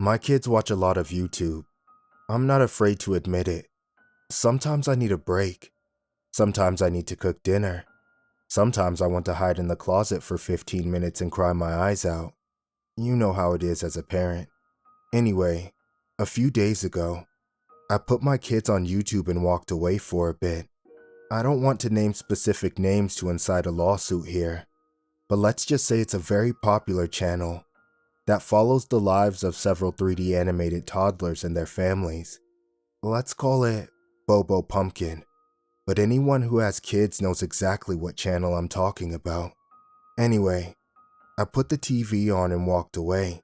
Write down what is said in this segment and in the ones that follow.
My kids watch a lot of YouTube. I'm not afraid to admit it. Sometimes I need a break. Sometimes I need to cook dinner. Sometimes I want to hide in the closet for 15 minutes and cry my eyes out. You know how it is as a parent. Anyway, a few days ago, I put my kids on YouTube and walked away for a bit. I don't want to name specific names to incite a lawsuit here, but let's just say it's a very popular channel that follows the lives of several 3D animated toddlers and their families. Let's call it Bobo Pumpkin, but anyone who has kids knows exactly what channel I'm talking about. Anyway, I put the TV on and walked away.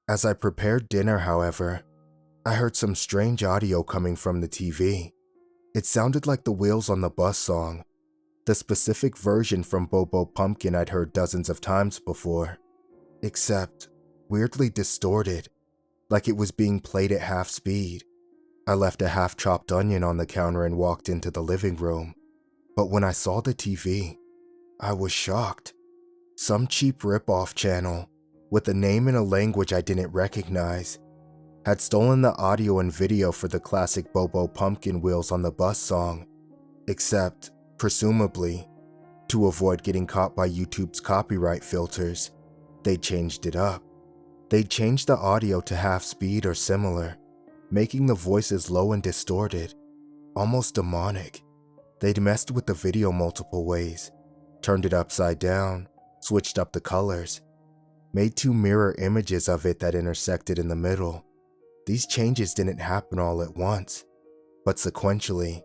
As I prepared dinner, however, I heard some strange audio coming from the TV. It sounded like the Wheels on the Bus song, the specific version from Bobo Pumpkin I'd heard dozens of times before, except weirdly distorted, like it was being played at half speed. I left a half-chopped onion on the counter and walked into the living room, but when I saw the TV, I was shocked. Some cheap rip-off channel, with a name in a language I didn't recognize, had stolen the audio and video for the classic Bobo Pumpkin Wheels on the Bus song, except, presumably, to avoid getting caught by YouTube's copyright filters, they changed it up. They changed the audio to half speed or similar, making the voices low and distorted, almost demonic. They'd messed with the video multiple ways, turned it upside down, switched up the colors, made two mirror images of it that intersected in the middle. These changes didn't happen all at once, but sequentially.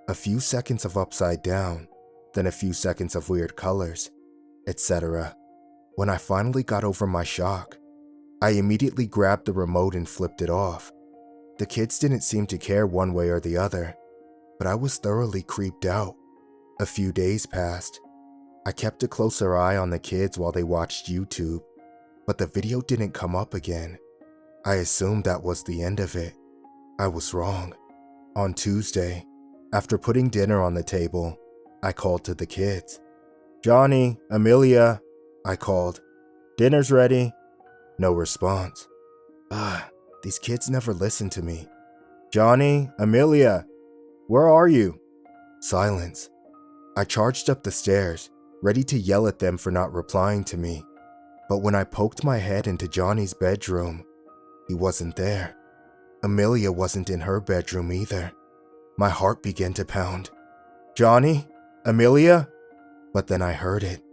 A few seconds of upside down, then a few seconds of weird colors, etc. When I finally got over my shock, I immediately grabbed the remote and flipped it off. The kids didn't seem to care one way or the other, but I was thoroughly creeped out. A few days passed. I kept a closer eye on the kids while they watched YouTube, but the video didn't come up again. I assumed that was the end of it. I was wrong. On Tuesday, after putting dinner on the table, I called to the kids. "Johnny, Amelia," I called. "Dinner's ready." No response. These kids never listen to me. "Johnny, Amelia, where are you?" Silence. I charged up the stairs, ready to yell at them for not replying to me. But when I poked my head into Johnny's bedroom, he wasn't there. Amelia wasn't in her bedroom either. My heart began to pound. "Johnny? Amelia?" But then I heard it.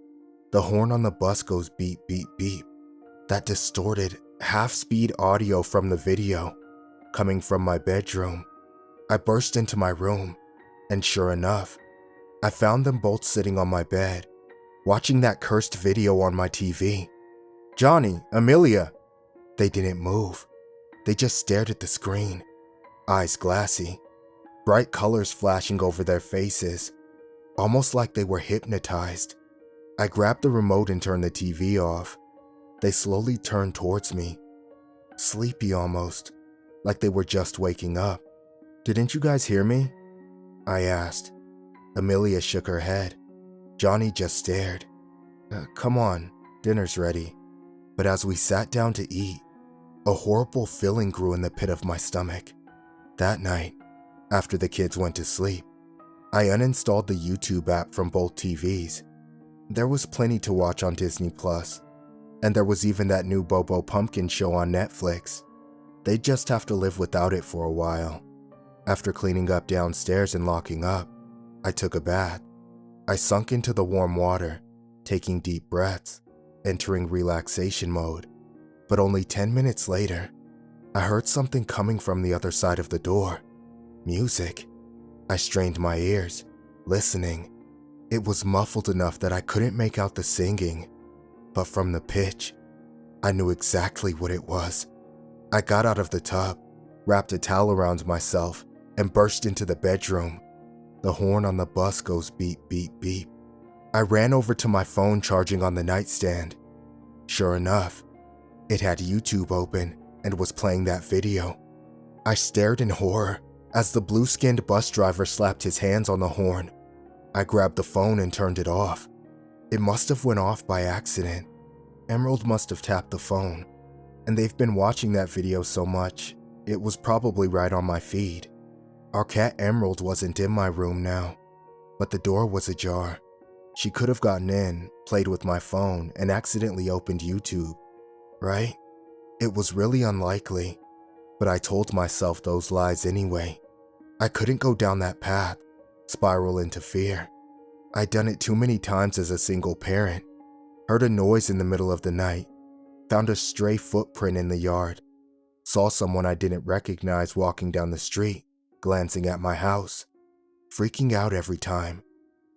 The horn on the bus goes beep, beep, beep. That distorted, half-speed audio from the video, coming from my bedroom. I burst into my room, and sure enough, I found them both sitting on my bed, watching that cursed video on my TV. "Johnny, Amelia." They didn't move. They just stared at the screen, eyes glassy, bright colors flashing over their faces, almost like they were hypnotized. I grabbed the remote and turned the TV off. They slowly turned towards me, sleepy almost, like they were just waking up. "Didn't you guys hear me?" I asked. Amelia shook her head. Johnny just stared. Come on, dinner's ready." But as we sat down to eat, a horrible feeling grew in the pit of my stomach. That night, after the kids went to sleep, I uninstalled the YouTube app from both TVs. There was plenty to watch on Disney+, and there was even that new Bobo Pumpkin show on Netflix. They'd just have to live without it for a while. After cleaning up downstairs and locking up, I took a bath. I sunk into the warm water, taking deep breaths, entering relaxation mode. But only 10 minutes later, I heard something coming from the other side of the door. Music. I strained my ears, listening. It was muffled enough that I couldn't make out the singing, but from the pitch, I knew exactly what it was. I got out of the tub, wrapped a towel around myself, and burst into the bedroom. The horn on the bus goes beep, beep, beep. I ran over to my phone charging on the nightstand. Sure enough, it had YouTube open and was playing that video. I stared in horror as the blue-skinned bus driver slapped his hands on the horn. I grabbed the phone and turned it off. It must have went off by accident. Emerald must have tapped the phone. and they've been watching that video so much, it was probably right on my feed. Our cat Emerald wasn't in my room now, but the door was ajar. She could have gotten in, played with my phone, and accidentally opened YouTube, right? It was really unlikely, but I told myself those lies anyway. I couldn't go down that path, spiral into fear. I'd done it too many times as a single parent. Heard a noise in the middle of the night, found a stray footprint in the yard, saw someone I didn't recognize walking down the street, glancing at my house, freaking out every time.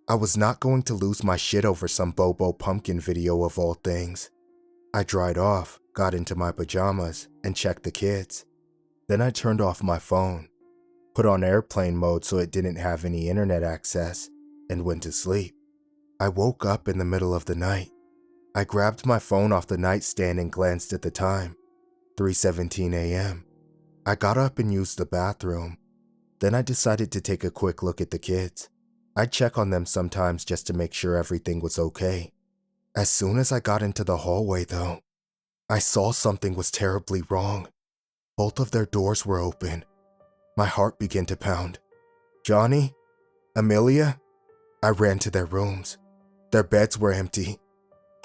I was not going to lose my shit over some Bobo Pumpkin video of all things. I dried off, got into my pajamas, and checked the kids. Then I turned off my phone, put on airplane mode so it didn't have any internet access, and went to sleep. I woke up in the middle of the night. I grabbed my phone off the nightstand and glanced at the time, 3:17 a.m. I got up and used the bathroom. Then I decided to take a quick look at the kids. I'd check on them sometimes just to make sure everything was okay. As soon as I got into the hallway though, I saw something was terribly wrong. Both of their doors were open. My heart began to pound. Johnny? Amelia? I ran to their rooms. Their beds were empty.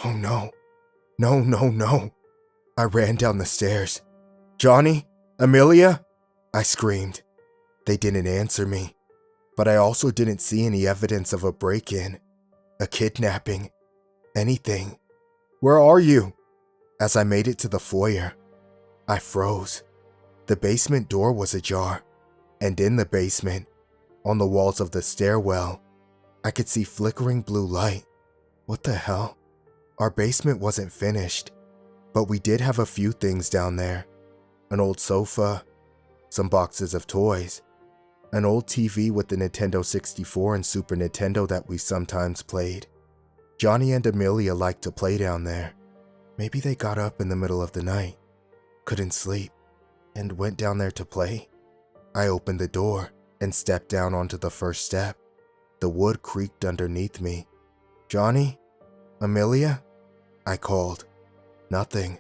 Oh no. No, no, no. I ran down the stairs. Johnny? Amelia? I screamed. They didn't answer me, but I also didn't see any evidence of a break-in, a kidnapping, anything. Where are you? As I made it to the foyer, I froze. The basement door was ajar, and in the basement, on the walls of the stairwell, I could see flickering blue light. What the hell? Our basement wasn't finished, but we did have a few things down there. An old sofa, some boxes of toys, an old TV with the Nintendo 64 and Super Nintendo that we sometimes played. Johnny and Amelia liked to play down there. Maybe they got up in the middle of the night, couldn't sleep, and went down there to play. I opened the door and stepped down onto the first step. The wood creaked underneath me. Johnny? Amelia? I called. Nothing.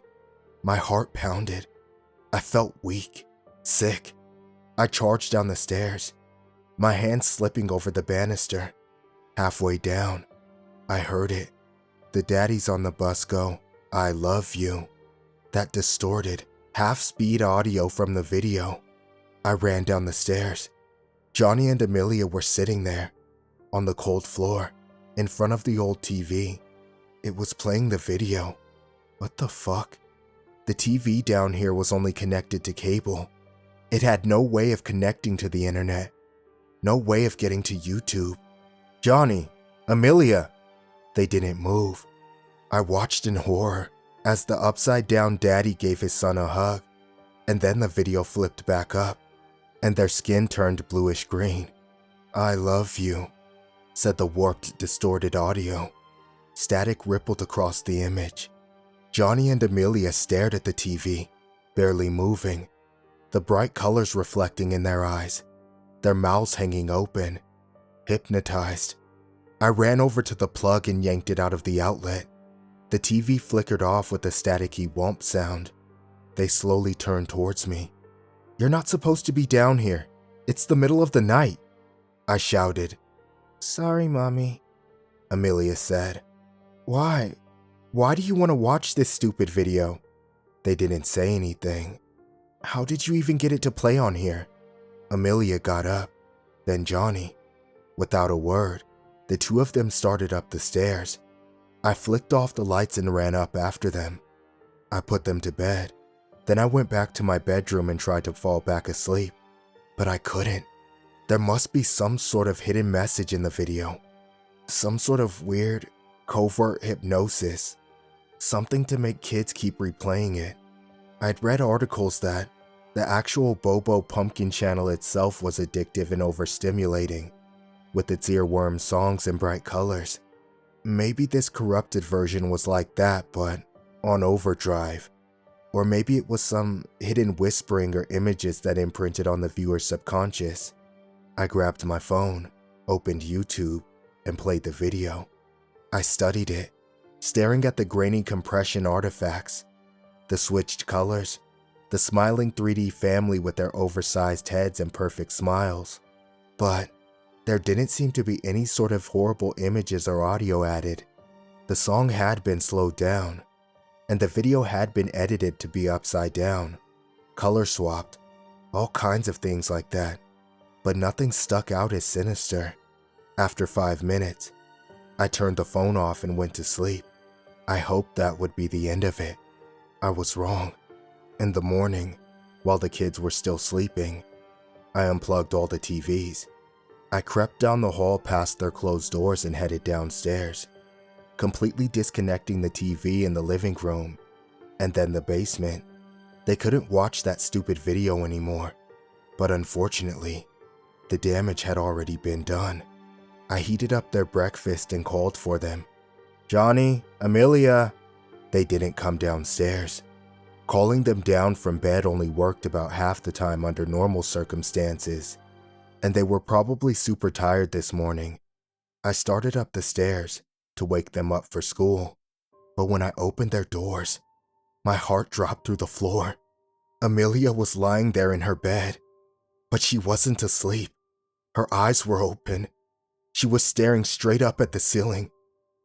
My heart pounded. I felt weak, sick. I charged down the stairs, my hand slipping over the banister. Halfway down, I heard it. The daddies on the bus go, "I love you." That distorted, half-speed audio from the video. I ran down the stairs. Johnny and Amelia were sitting there, on the cold floor, in front of the old TV. It was playing the video. What the fuck? The TV down here was only connected to cable. It had no way of connecting to the internet. No way of getting to YouTube. Johnny, Amelia. They didn't move. I watched in horror as the upside-down daddy gave his son a hug, and then the video flipped back up, and their skin turned bluish-green. "I love you," said the warped, distorted audio. Static rippled across the image. Johnny and Amelia stared at the TV, barely moving, the bright colors reflecting in their eyes, their mouths hanging open, hypnotized. I ran over to the plug and yanked it out of the outlet. The TV flickered off with a staticky whomp sound. They slowly turned towards me. "You're not supposed to be down here. It's the middle of the night," I shouted. "Sorry, Mommy," Amelia said. Why? Why do you want to watch this stupid video?" They didn't say anything. "How did you even get it to play on here?" Amelia got up, then Johnny. Without a word, the two of them started up the stairs. I flicked off the lights and ran up after them. I put them to bed. Then I went back to my bedroom and tried to fall back asleep, but I couldn't. There must be some sort of hidden message in the video. Some sort of weird, covert hypnosis. Something to make kids keep replaying it. I'd read articles that the actual Bobo Pumpkin channel itself was addictive and overstimulating, with its earworm songs and bright colors. Maybe this corrupted version was like that, but on overdrive. Or maybe it was some hidden whispering or images that imprinted on the viewer's subconscious. I grabbed my phone, opened YouTube, and played the video. I studied it, staring at the grainy compression artifacts, the switched colors, the smiling 3D family with their oversized heads and perfect smiles. But there didn't seem to be any sort of horrible images or audio added. The song had been slowed down, and the video had been edited to be upside down, color swapped, all kinds of things like that, but nothing stuck out as sinister. After 5 minutes, I turned the phone off and went to sleep. I hoped that would be the end of it. I was wrong. In the morning, while the kids were still sleeping, I unplugged all the TVs. I crept down the hall past their closed doors and headed downstairs, completely disconnecting the TV in the living room, and then the basement. They couldn't watch that stupid video anymore, but unfortunately, the damage had already been done. I heated up their breakfast and called for them. "Johnny, Amelia." They didn't come downstairs. Calling them down from bed only worked about half the time under normal circumstances, and they were probably super tired this morning. I started up the stairs to wake them up for school, but when I opened their doors, my heart dropped through the floor. Amelia was lying there in her bed, but she wasn't asleep. Her eyes were open. She was staring straight up at the ceiling,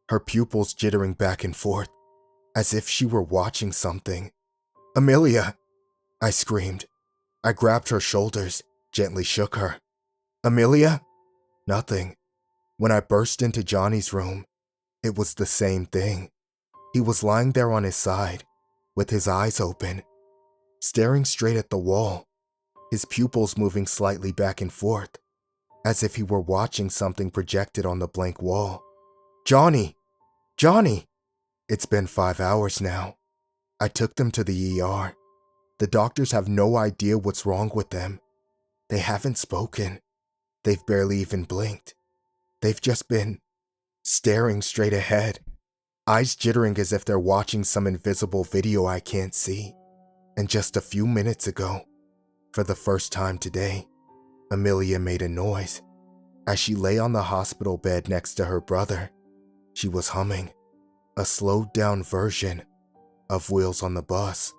her pupils jittering back and forth, as if she were watching something. "Amelia!" I screamed. I grabbed her shoulders, gently shook her. "Amelia?" Nothing. When I burst into Johnny's room, it was the same thing. He was lying there on his side, with his eyes open, staring straight at the wall, his pupils moving slightly back and forth, as if he were watching something projected on the blank wall. "Johnny! Johnny!" It's been 5 hours now. I took them to the ER. The doctors have no idea what's wrong with them. They haven't spoken. They've barely even blinked. They've just been staring straight ahead, eyes jittering as if they're watching some invisible video I can't see. And just a few minutes ago, for the first time today, Amelia made a noise. As she lay on the hospital bed next to her brother, she was humming a slowed down version of Wheels on the Bus.